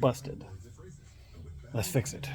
busted. Let's fix it.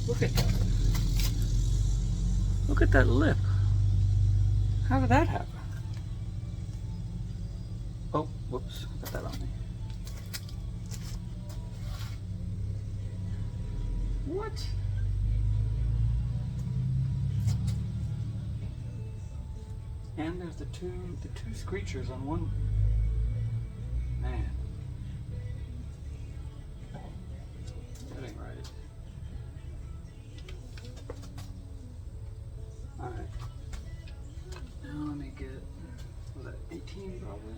Look at that. Look at that lip. How did that happen? Oh, whoops, I got that on me. What? And there's the two screechers on one. Man. That ain't right. Alright. Now let me get, was that 18 probably?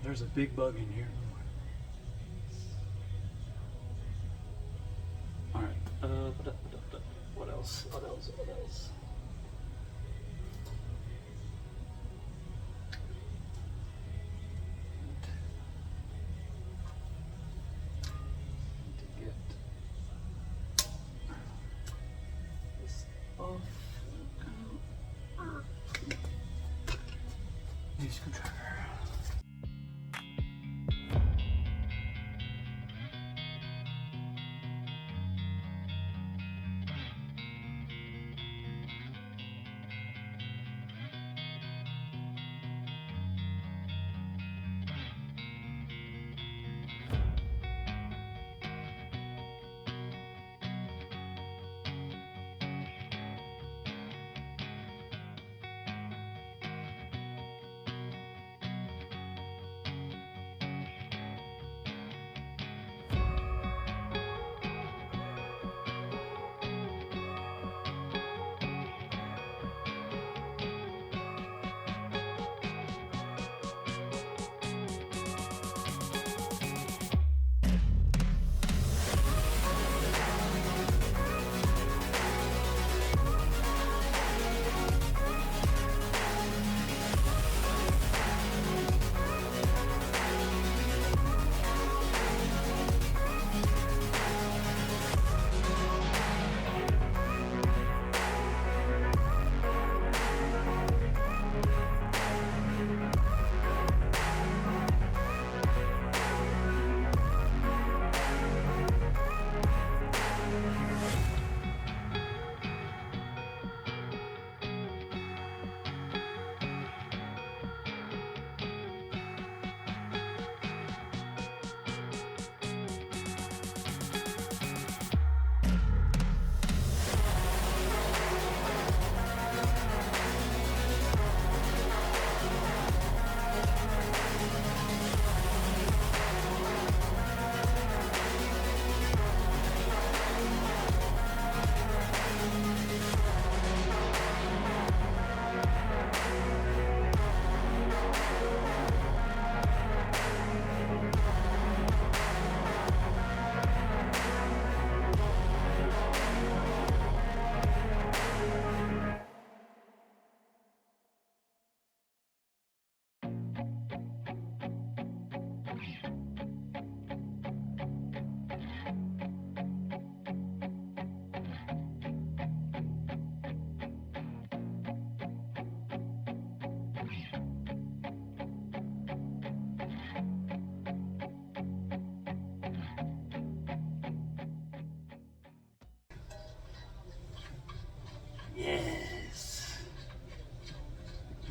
There's a big bug in here. Alright, what else? What else? What else? Need to get this off. New screwdriver.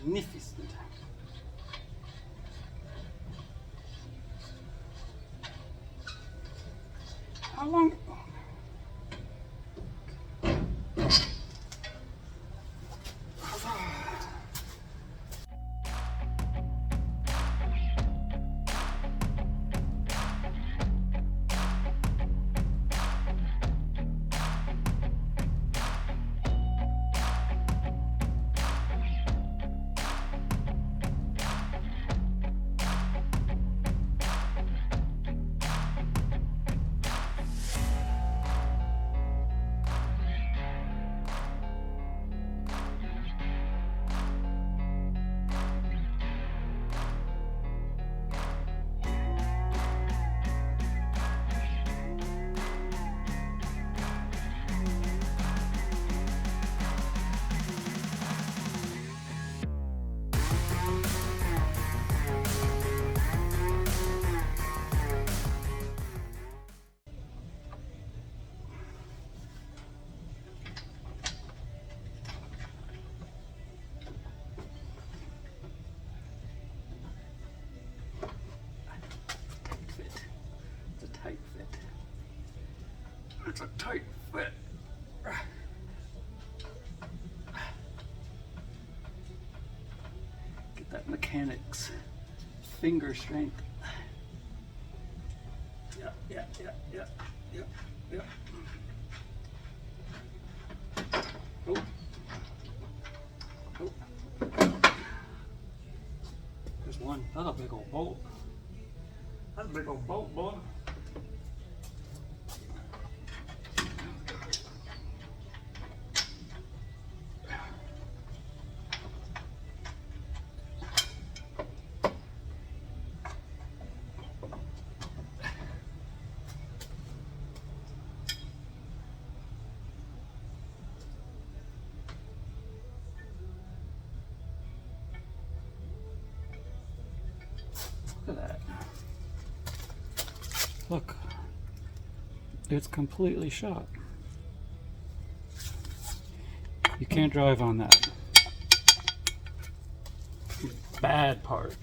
magnificent. How long? It's a tight fit. Get that mechanic's finger strength. Yeah. Oh. There's one. That's a big old bolt. That's a big old bolt, boy. Look at that. Look, it's completely shot. You can't drive on that. Bad part.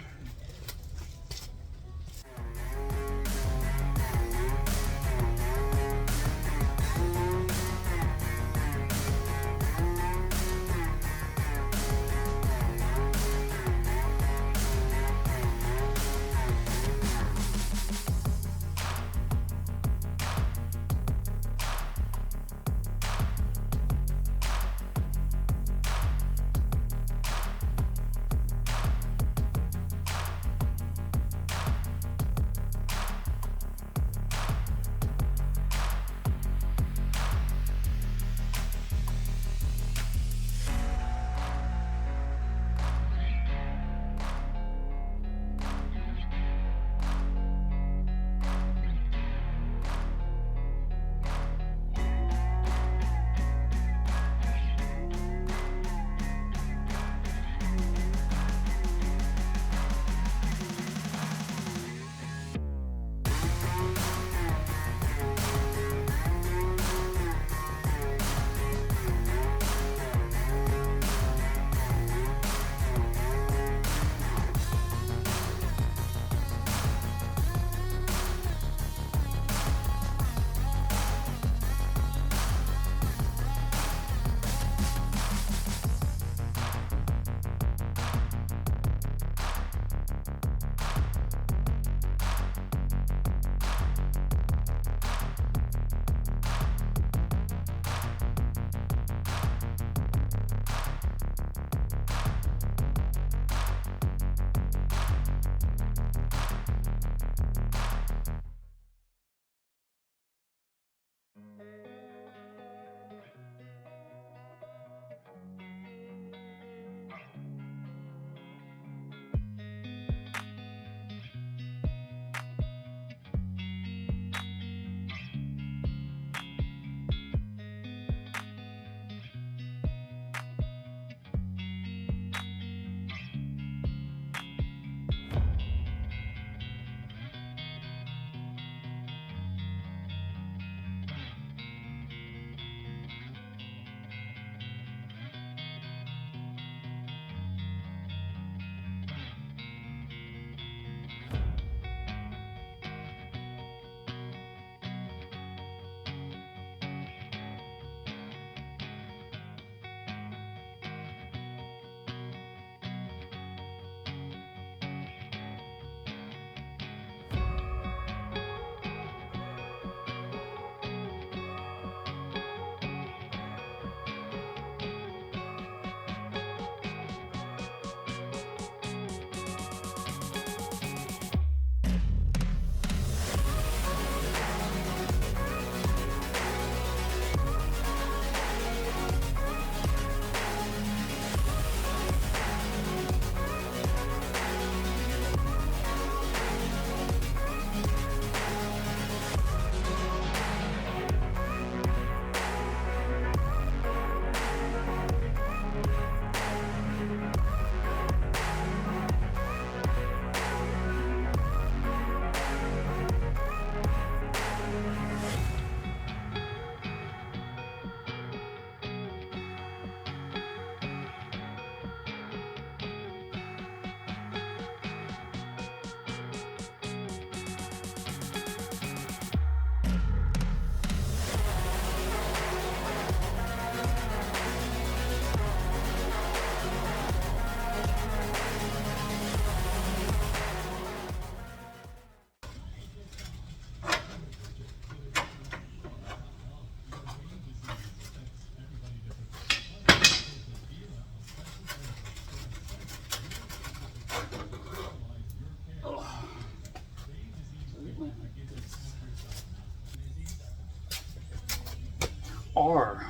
R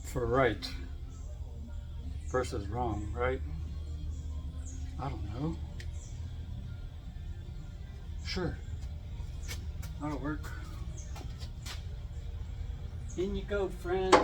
for right versus wrong, right? I don't know. Sure. That'll work. In you go, friend.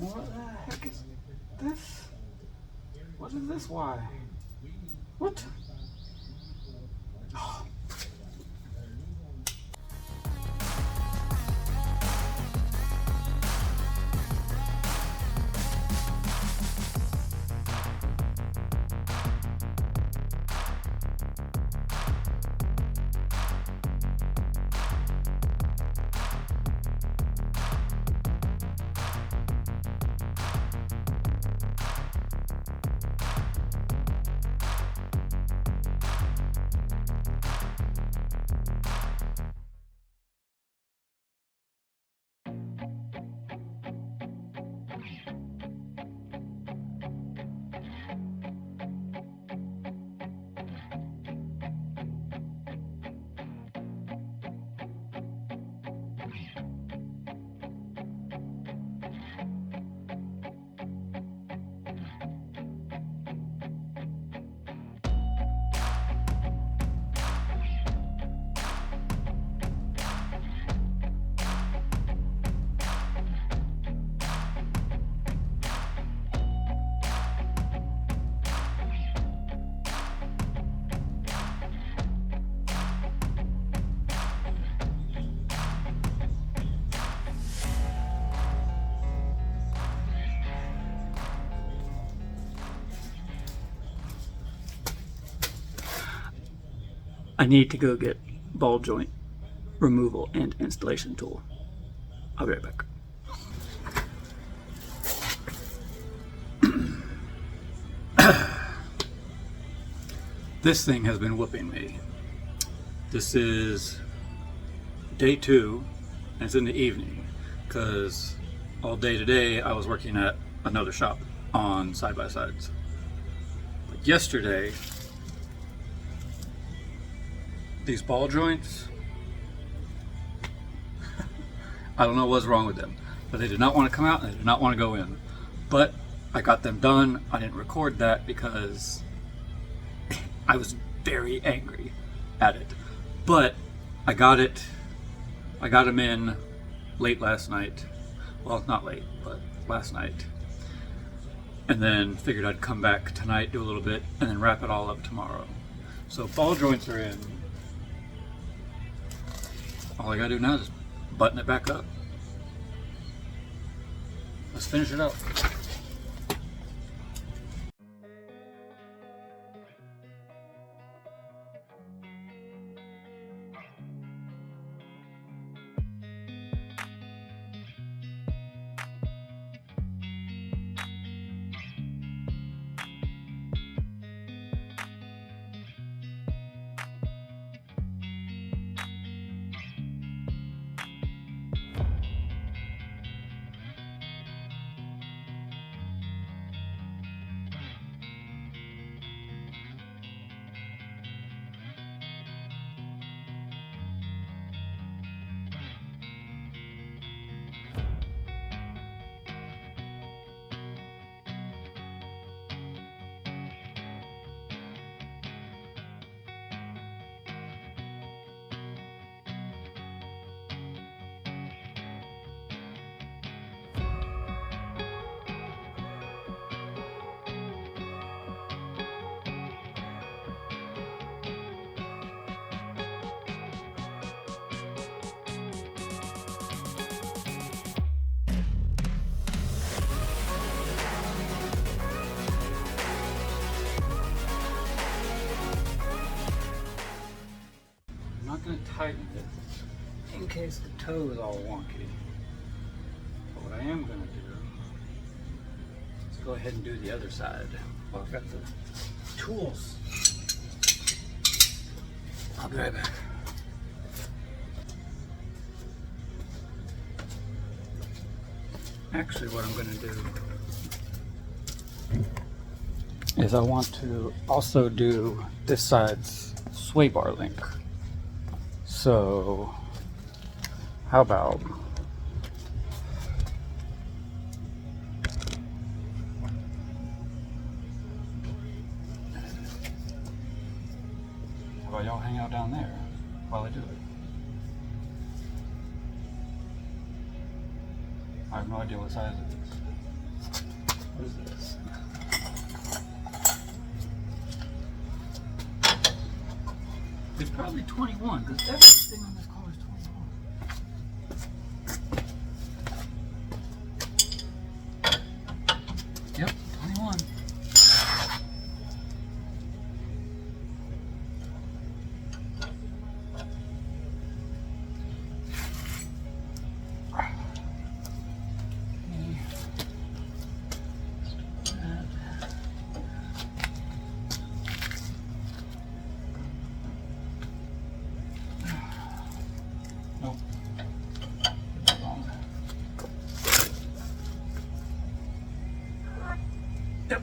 What the heck is this? What is this? Why? What? Oh. I need to go get ball joint removal and installation tool. I'll be right back. This thing has been whooping me. This is day 2, and it's in the evening, because all day today I was working at another shop on side-by-sides. But yesterday, these ball joints, I don't know what's wrong with them, but they did not want to come out and they did not want to go in. But I got them done. I didn't record that because I was very angry at it. But I got them in late last night. Well, not late, but last night. And then figured I'd come back tonight, do a little bit, and then wrap it all up tomorrow. So ball joints are in. All I gotta do now is button it back up. Let's finish it up. Going to tighten it in case the toe is all wonky. But what I am going to do is go ahead and do the other side. Well, I've got the tools. I'll be right back. Actually, what I'm going to do is I want to also do this side's sway bar link. So, how about y'all hang out down there while I do it? I have no idea what size it is. What is this? It's probably 21, because everything on this car is 21. Yep, 21. Yep.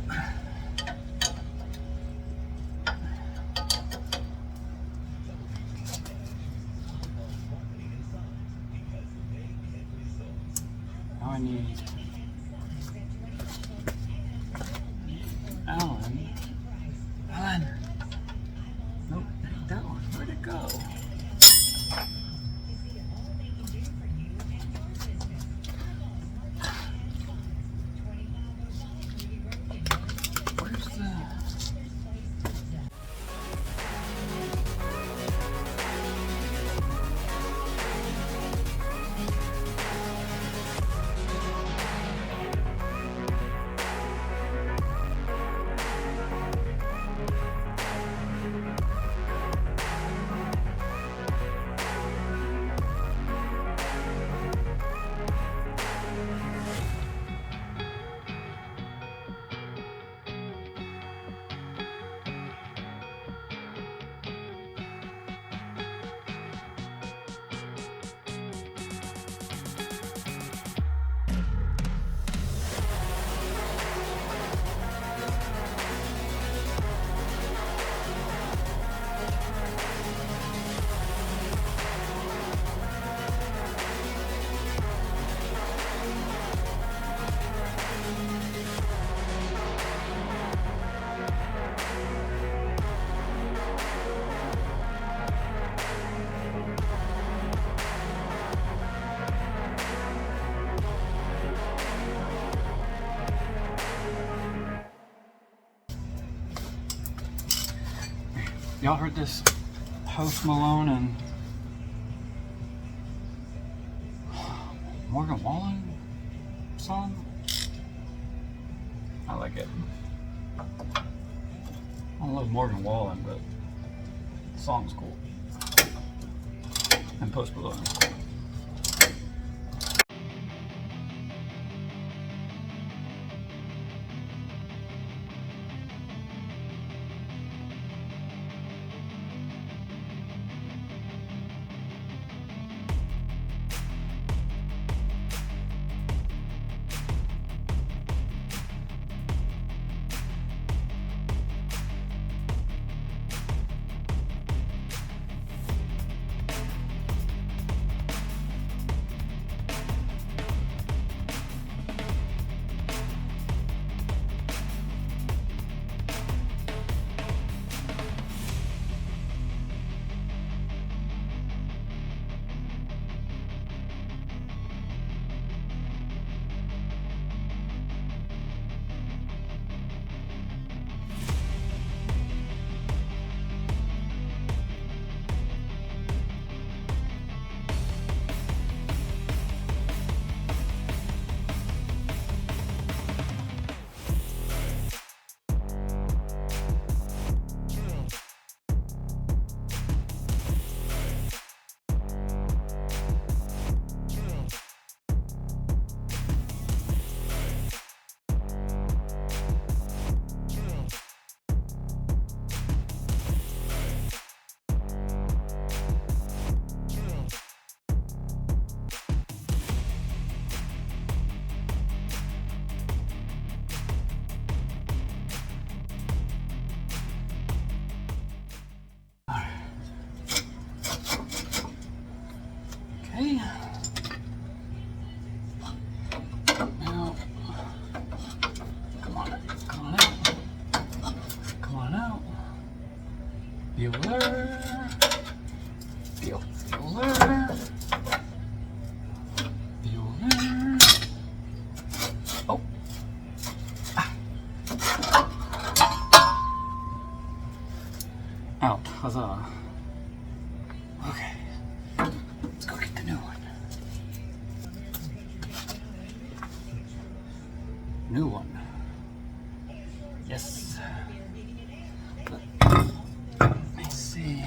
Now I need Alan. Alan. Nope, that one. Where'd it go? Y'all heard this Post Malone and Morgan Wallen song? I like it. I don't love Morgan Wallen, but the song's cool. And Post Malone is cool. Okay. Now, come on out. Come on out. Bueller. Bueller. Bueller. Oh. Out. Huzzah. Okay. Let's go get the new one. New one. Yes. Let me see.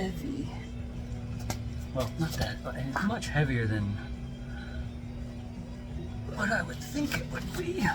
heavy. Well, not that, but it's much heavier than what I would think it would be.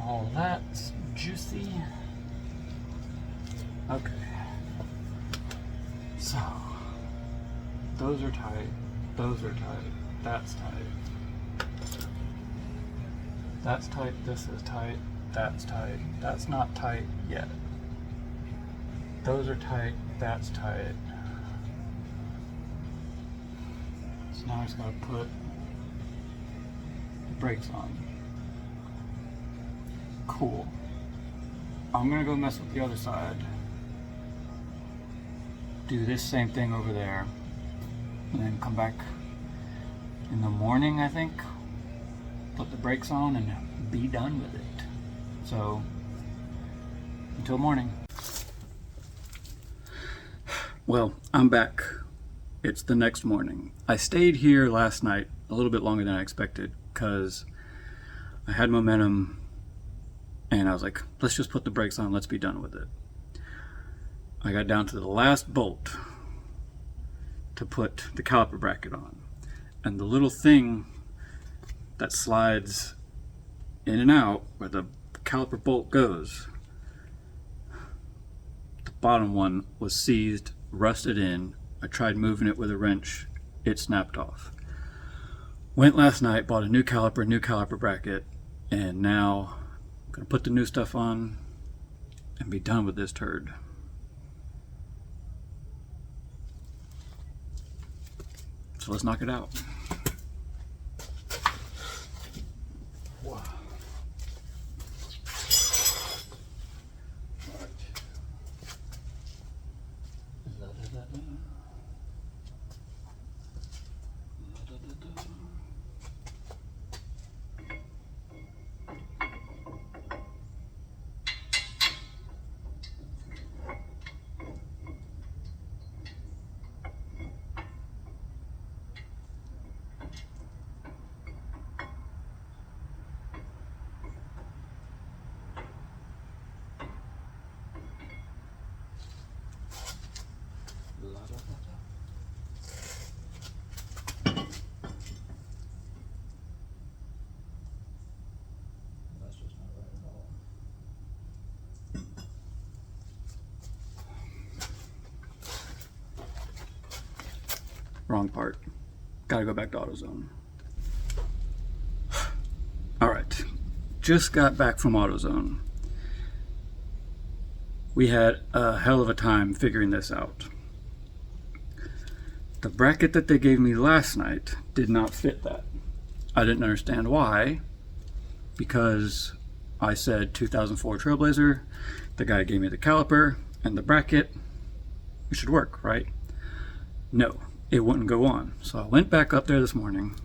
All that's juicy. Okay. So, those are tight, those are tight, that's tight. That's tight, this is tight, that's not tight yet. Those are tight, that's tight. So now I just gotta put the brakes on. Cool. I'm gonna go mess with the other side. Do this same thing over there. And then come back in the morning, I think. Put the brakes on and be done with it. So, until morning. Well, I'm back. It's the next morning. I stayed here last night a little bit longer than I expected because I had momentum and I was like, let's just put the brakes on, let's be done with it. I got down to the last bolt to put the caliper bracket on. And the little thing that slides in and out where the caliper bolt goes, the bottom one was seized, rusted in. I tried moving it with a wrench, it snapped off. Went last night, bought a new caliper bracket, and now I'm gonna put the new stuff on and be done with this turd. So let's knock it out. Wow. Wrong part. Gotta go back to AutoZone. Alright, just got back from AutoZone. We had a hell of a time figuring this out. The bracket that they gave me last night did not fit that. I didn't understand why, because I said 2004 Trailblazer, the guy gave me the caliper and the bracket, it should work, right? No, it wouldn't go on. So I went back up there this morning,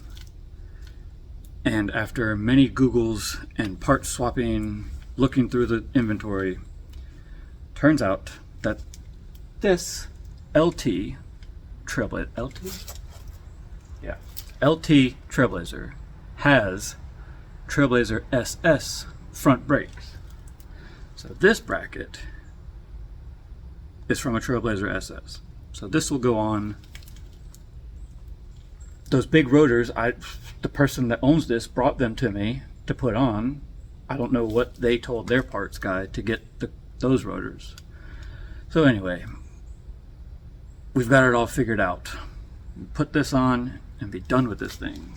and after many Googles and part swapping, looking through the inventory, turns out that this LT Trailblazer, LT Trailblazer has Trailblazer SS front brakes. So this bracket is from a Trailblazer SS. So this will go on. Those big rotors, the person that owns this brought them to me to put on. I don't know what they told their parts guy to get those rotors. So anyway, we've got it all figured out. Put this on and be done with this thing.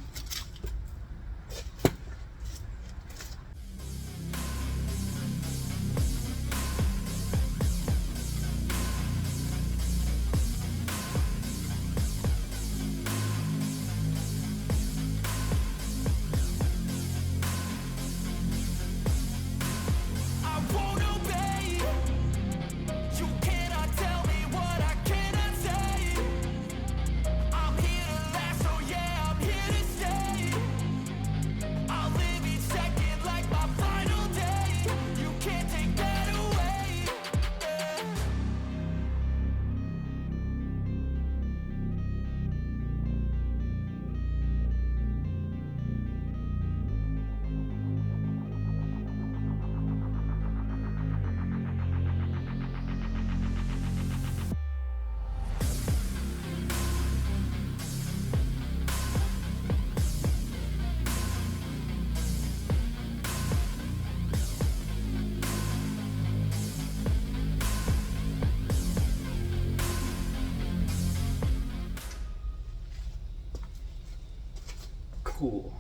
Cool.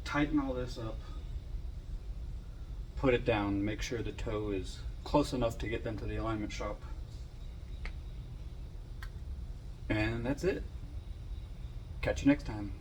Tighten all this up, put it down, make sure the toe is close enough to get them to the alignment shop. And that's it. Catch you next time.